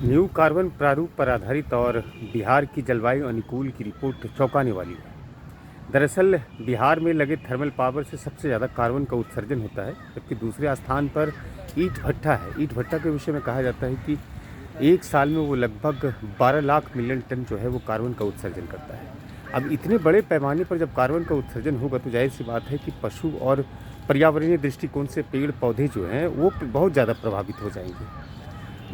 New carbon प्रारूप पर आधारित और बिहार की जलवायु अनुकूल की रिपोर्ट चौंकाने वाली है। दरअसल बिहार में लगे थर्मल पावर से सबसे ज़्यादा कार्बन का उत्सर्जन होता है, जबकि दूसरे स्थान पर ईंट भट्ठा है। ईंट भट्ठा के विषय में कहा जाता है कि एक साल में वो लगभग 12 लाख मिलियन टन जो है वो कार्बन का उत्सर्जन करता है। अब इतने बड़े पैमाने पर जब कार्बन का उत्सर्जन होगा तो जाहिर सी बात है कि पशु और पर्यावरणीय दृष्टिकोण से पेड़ पौधे जो हैं वो बहुत ज़्यादा प्रभावित हो जाएंगे।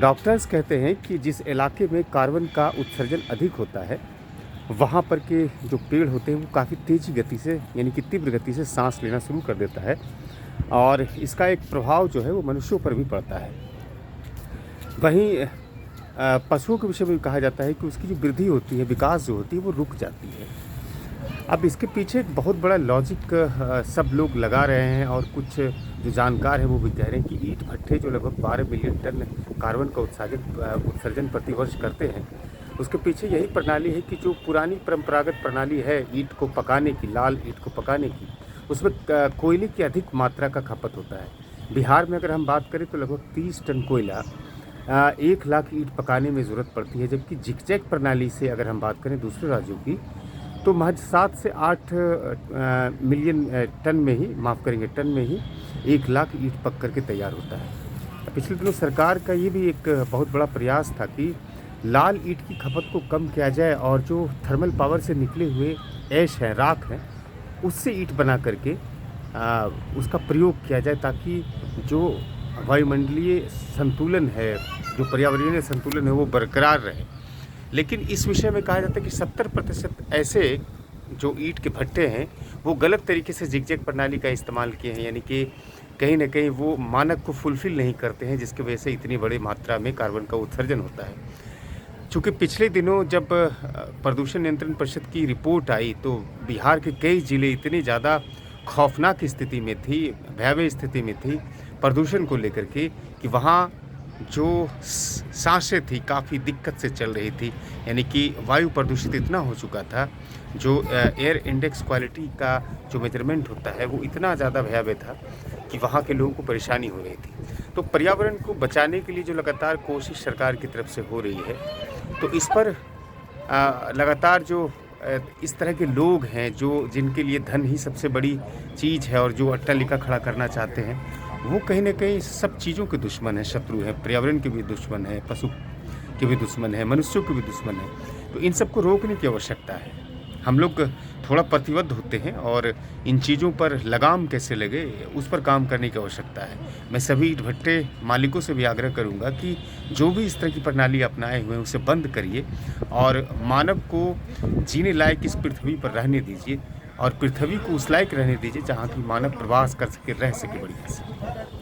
डॉक्टर्स कहते हैं कि जिस इलाके में कार्बन का उत्सर्जन अधिक होता है वहाँ पर के जो पेड़ होते हैं वो काफ़ी तेज़ी गति से यानी कि तीव्र गति से सांस लेना शुरू कर देता है और इसका एक प्रभाव जो है वो मनुष्यों पर भी पड़ता है। वहीं पशुओं के विषय में भी कहा जाता है कि उसकी जो वृद्धि होती है, विकास जो होती है वो रुक जाती है। अब इसके पीछे एक बहुत बड़ा लॉजिक सब लोग लगा रहे हैं और कुछ जो जानकार हैं वो भी कह रहे हैं कि ईंट भट्ठे जो लगभग 12 मिलियन टन कार्बन का उत्सर्जन प्रतिवर्ष करते हैं, उसके पीछे यही प्रणाली है कि जो पुरानी परंपरागत प्रणाली है ईंट को पकाने की, लाल ईंट को पकाने की, उसमें कोयले की अधिक मात्रा का खपत होता है। बिहार में अगर हम बात करें तो लगभग 30 टन कोयला 1 लाख ईंट पकाने में ज़रूरत पड़ती है, जबकि जिगजैग प्रणाली से अगर हम बात करें दूसरे राज्यों की तो महज 7 से 8 मिलियन टन में ही टन में ही 1 लाख ईंट पक करके तैयार होता है। पिछले दिनों सरकार का ये भी एक बहुत बड़ा प्रयास था कि लाल ईंट की खपत को कम किया जाए और जो थर्मल पावर से निकले हुए ऐश है, राख है, उससे ईंट बना करके उसका प्रयोग किया जाए ताकि जो वायुमंडलीय संतुलन है, जो पर्यावरणीय संतुलन है वो बरकरार रहे। लेकिन इस विषय में कहा जाता है कि 70% ऐसे जो ईंट के भट्टे हैं वो गलत तरीके से जिगजैग प्रणाली का इस्तेमाल किए हैं, यानी कि कहीं ना कहीं वो मानक को फुलफिल नहीं करते हैं, जिसकी वजह से इतनी बड़ी मात्रा में कार्बन का उत्सर्जन होता है। चूँकि पिछले दिनों जब प्रदूषण नियंत्रण परिषद की रिपोर्ट आई तो बिहार के कई ज़िले इतनी ज़्यादा खौफनाक स्थिति में थी, भयावह स्थिति में थी प्रदूषण को लेकर के कि वहाँ जो सांसें थी काफ़ी दिक्कत से चल रही थी, यानी कि वायु प्रदूषित इतना हो चुका था, जो एयर इंडेक्स क्वालिटी का जो मेजरमेंट होता है वो इतना ज़्यादा भयावह था कि वहाँ के लोगों को परेशानी हो रही थी। तो पर्यावरण को बचाने के लिए जो लगातार कोशिश सरकार की तरफ से हो रही है, तो इस पर लगातार जो इस तरह के लोग हैं जो जिनके लिए धन ही सबसे बड़ी चीज़ है और जो अट्टालिका खड़ा करना चाहते हैं, वो कहीं न कहीं सब चीज़ों के दुश्मन हैं, शत्रु हैं, पर्यावरण के भी दुश्मन हैं, पशु के भी दुश्मन हैं, मनुष्यों के भी दुश्मन हैं। तो इन सबको रोकने की आवश्यकता है। हम लोग थोड़ा प्रतिबद्ध होते हैं और इन चीज़ों पर लगाम कैसे लगे उस पर काम करने की आवश्यकता है। मैं सभी ईंट भट्टे मालिकों से भी आग्रह करूँगा कि जो भी इस तरह की प्रणाली अपनाए हुए हैं उसे बंद करिए और मानव को जीने लायक इस पृथ्वी पर रहने दीजिए और पृथ्वी को उस लायक रहने दीजिए जहाँ की मानव प्रवास कर सके, रह सके बढ़िया से।